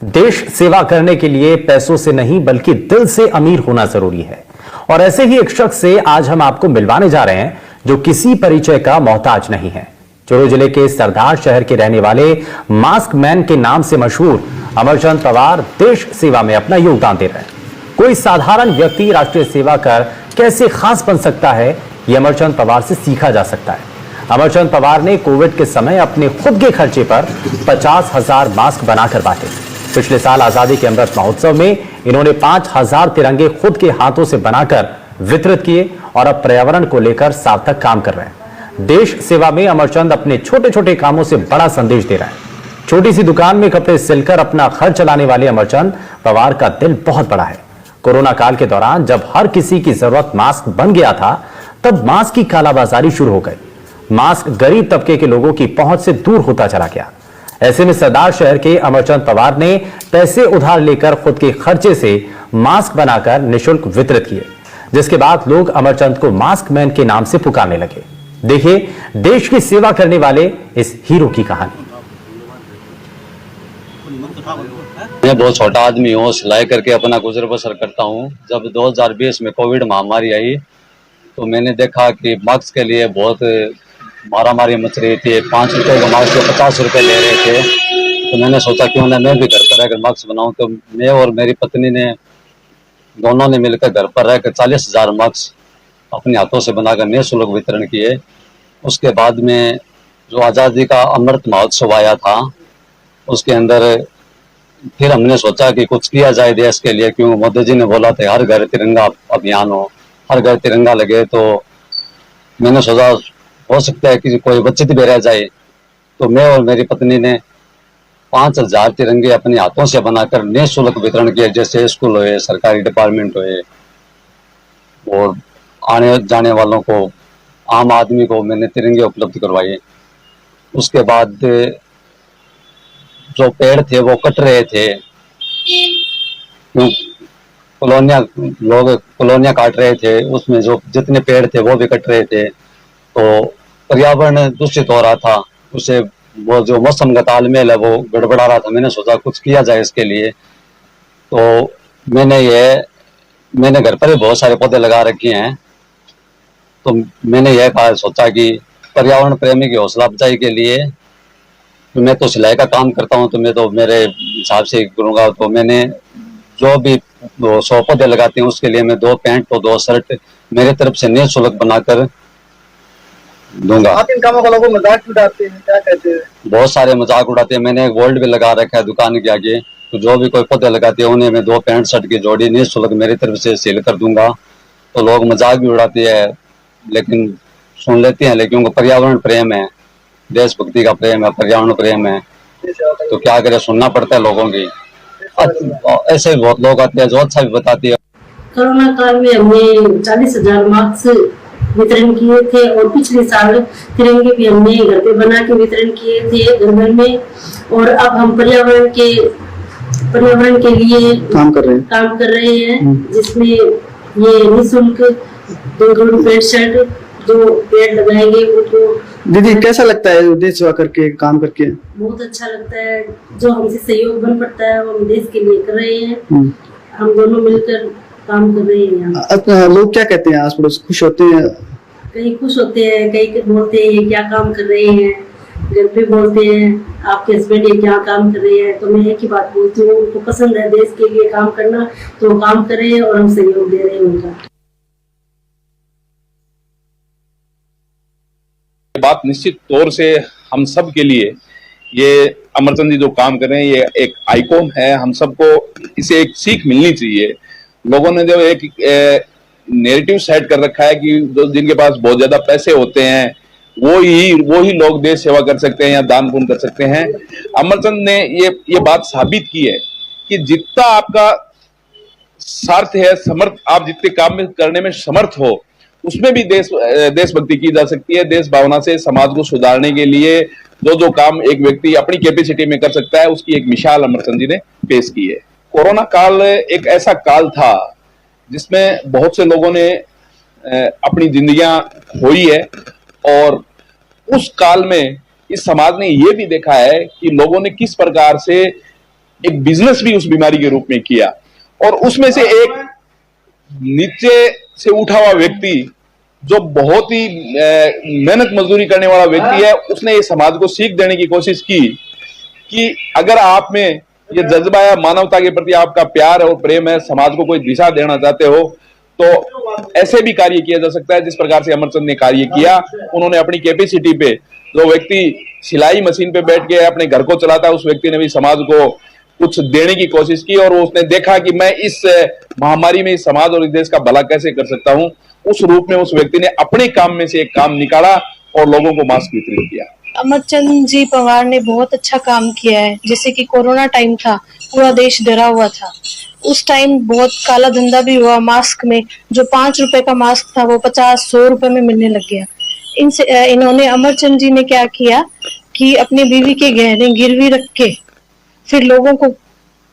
देश सेवा करने के लिए पैसों से नहीं बल्कि दिल से अमीर होना जरूरी है। और ऐसे ही एक शख्स से आज हम आपको मिलवाने जा रहे हैं जो किसी परिचय का मोहताज नहीं है। चूरू जिले के सरदार शहर के रहने वाले मास्क मैन के नाम से मशहूर अमरचंद पवार देश सेवा में अपना योगदान दे रहे हैं। कोई साधारण व्यक्ति राष्ट्रीय सेवा कर कैसे खास बन सकता है, यह अमरचंद पवार से सीखा जा सकता है। अमरचंद पवार ने कोविड के समय अपने खुद के खर्चे पर 50,000 मास्क बनाकर बांटे। पिछले साल आजादी के अमृत महोत्सव में इन्होंने 5,000 तिरंगे खुद के हाथों से बनाकर वितरित किए और अब पर्यावरण को लेकर सार्थक काम कर रहे हैं। देश सेवा में अमरचंद अपने छोटे छोटे कामों से बड़ा संदेश दे रहे हैं। छोटी सी दुकान में कपड़े सिलकर अपना घर चलाने वाले अमरचंद पवार का दिल बहुत बड़ा है। कोरोना काल के दौरान जब हर किसी की जरूरत मास्क बन गया था, तब मास्क की कालाबाजारी शुरू हो गई। मास्क गरीब तबके के लोगों की पहुंच से दूर होता चला गया। ऐसे में सरदार शहर के अमरचंद पवार ने पैसे उधार लेकर खुद के खर्चे से मास्क बनाकर निःशुल्क वितरित किए, जिसके बाद लोग अमरचंद को मास्क मैन के नाम से पुकारने लगे। देखिए देश की सेवा करने वाले इस हीरो की कहानी। मैं बहुत छोटा आदमी हूँ, सिलाई करके अपना गुजर बसर करता हूँ। जब 2020 में कोविड महामारी आई तो मैंने देखा कि मास्क के लिए बहुत मारामारी मच रही थी। 5 रुपए का मास्क 50 रुपए ले रहे थे। तो मैंने सोचा क्यों ना मैं भी घर पर रहकर मास्क बनाऊं। तो मैं और मेरी पत्नी ने दोनों ने मिलकर घर पर रहकर 40,000 मास्क अपने हाथों से बनाकर निःशुल्क वितरण किए। उसके बाद में जो आज़ादी का अमृत महोत्सव आया था, उसके अंदर फिर हमने सोचा कि कुछ किया जाए देश के लिए, क्योंकि मोदी जी ने बोला था हर घर तिरंगा अभियान हो, हर घर तिरंगा लगे। तो मैंने सोचा हो सकता है कि कोई बचत भी रह जाए। तो मैं और मेरी पत्नी ने 5,000 तिरंगे अपने हाथों से बनाकर निःशुल्क वितरण किए। जैसे स्कूल हुए, सरकारी डिपार्टमेंट हुए और आने जाने वालों को, आम आदमी को मैंने तिरंगे उपलब्ध करवाए। उसके बाद जो पेड़ थे वो कट रहे थे, कॉलोनियां काट रहे थे, उसमें जो जितने पेड़ थे वो भी कट रहे थे। तो पर्यावरण दूषित हो रहा था, उसे वो जो मौसम का तालमेल है वो गड़बड़ा रहा था। मैंने सोचा कुछ किया जाए इसके लिए। तो मैंने घर पर ही बहुत सारे पौधे लगा रखे हैं। तो मैंने यह सोचा कि पर्यावरण प्रेमी की हौसला अफजाई के लिए, मैं तो सिलाई का काम करता हूँ, तो मैं तो मेरे हिसाब से करूँगा। तो मैंने जो भी 100 पौधे लगाते हैं उसके लिए मैं 2 पैंट और 2 शर्ट मेरे तरफ से निःशुल्क बनाकर दूंगा। आप इन कामों को लोगों मजाक उड़ाते हैं, क्या कहते हैं? बहुत सारे मजाक उड़ाते हैं। मैंने एक बोर्ड भी लगा रखा है दुकान के आगे। तो जो भी कोई पौधे लगाते हैं उन्हें मैं 2 पैंट शर्ट की जोड़ी निःशुल्क मेरी तरफ से सेल कर दूंगा। तो लोग मजाक भी उड़ाते हैं, लेकिन सुन लेते हैं। लेकिन उनको पर्यावरण प्रेम है, देशभक्ति का प्रेम है, पर्यावरण प्रेम है, तो क्या करें, सुनना पड़ता है लोगों की। ऐसे बहुत लोग आते हैं जो अच्छा भी बताते हैं। कोरोना काल में हमने 40,000 मास्क वितरण किए थे और पिछले साल तिरंगे भी हमने घर पे बना के वितरण किए थे घर घर में। और अब हम पर्यावरण के लिए काम कर रहे हैं, जिसमें ये निःशुल्क 2 पैंट शर्ट जो पेड़ लगाएंगे उनको। दीदी कैसा लगता है देश सेवा करके, काम करके? बहुत अच्छा लगता है। जो हमसे सहयोग बन पड़ता है वो हम देश के लिए कर रहे हैं। हम दोनों मिलकर काम कर रहे हैं। लोग क्या कहते हैं, आस पड़ोस खुश होते हैं? कई खुश होते हैं, कई बोलते हैं ये क्या काम कर रहे हैं। घर पे बोलते हैं आपके हस्बैंड ये क्या काम कर रहे हैं। तो मैं एक ही बात बोलती हूँ, उनको पसंद है देश के लिए काम करना, तो काम कर रहे हैं और हम सहयोग दे रहे हैं उनका। बात निश्चित तौर से हम सब के लिए ये अमरचंद जी जो काम कर रहे हैं ये एक आइकॉन है। हम सबको इसे एक सीख मिलनी चाहिए। लोगों ने जो एक नैरेटिव सेट कर रखा है कि जिनके पास बहुत ज्यादा पैसे होते हैं वो ही लोग देश सेवा कर सकते हैं या दान पुण्य कर सकते हैं। अमरचंद ने ये बात साबित की है कि जितना आपका सार्थ है, समर्थ, आप जितने काम में करने में समर्थ हो, उसमें भी देशभक्ति की जा सकती है। देश भावना से समाज को सुधारने के लिए जो काम एक व्यक्ति अपनी कैपेसिटी में कर सकता है, उसकी एक मिसाल अमरचंद जी ने पेश की है। कोरोना काल एक ऐसा काल था जिसमें बहुत से लोगों ने अपनी जिंदगियां खोई है, और उस काल में इस समाज ने यह भी देखा है कि लोगों ने किस प्रकार से एक बिजनेस भी उस बीमारी के रूप में किया। और उसमें से एक नीचे से उठा हुआ व्यक्ति जो बहुत ही मेहनत मजदूरी करने वाला व्यक्ति है, उसने इस समाज को सीख देने की कोशिश की कि अगर आप में ये जज्बा है, मानवता के प्रति आपका प्यार और प्रेम है, समाज को कोई दिशा देना चाहते हो, तो ऐसे भी कार्य किया जा सकता है जिस प्रकार से अमरचंद ने कार्य किया। उन्होंने अपनी कैपेसिटी पे, जो व्यक्ति सिलाई मशीन पे बैठ के अपने घर को चलाता है, उस व्यक्ति ने भी समाज को कुछ देने की कोशिश की और उसने देखा कि मैं इस महामारी में इस समाज और इस देश का भला कैसे कर सकता हूं। उस रूप में उस व्यक्ति ने अपने काम में से एक काम निकाला और लोगों को मास्क वितरित किया। अमरचंद जी पंवार ने बहुत अच्छा काम किया है। जैसे कि कोरोना टाइम था, पूरा देश डरा हुआ था, उस टाइम बहुत काला धंधा भी हुआ मास्क में। जो 5 रुपए का मास्क था वो 50-100 रुपए में मिलने लग गया। इन्होंने अमरचंद जी ने क्या किया कि अपनी बीवी के गहने गिरवी रख के फिर लोगों को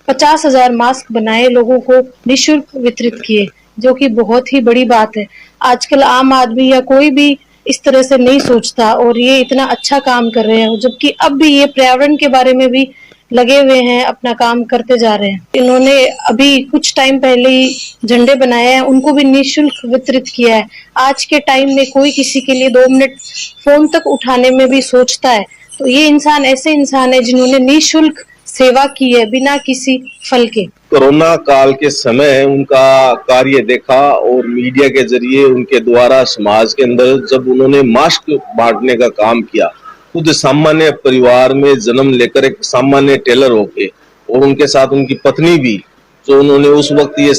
50,000 मास्क बनाए, लोगों को निःशुल्क वितरित किए, जो कि बहुत ही बड़ी बात है। आजकल आम आदमी या कोई भी इस तरह से नहीं सोचता और ये इतना अच्छा काम कर रहे हैं, जबकि अब भी ये पर्यावरण के बारे में भी लगे हुए हैं, अपना काम करते जा रहे हैं। इन्होंने अभी कुछ टाइम पहले ही झंडे बनाए हैं, उनको भी निःशुल्क वितरित किया है। आज के टाइम में कोई किसी के लिए 2 मिनट फोन तक उठाने में भी सोचता है, तो ये इंसान ऐसे इंसान है जिन्होंने निःशुल्क सेवा की है बिना किसी फल के। कोरोना काल के समय उनका कार्य देखा और मीडिया के जरिए उनके द्वारा समाज के अंदर जब उन्होंने मास्क बांटने का काम किया, खुद सामान्य परिवार में जन्म लेकर एक सामान्य टेलर होके, और उनके साथ उनकी पत्नी भी, जो उन्होंने उस वक्त ये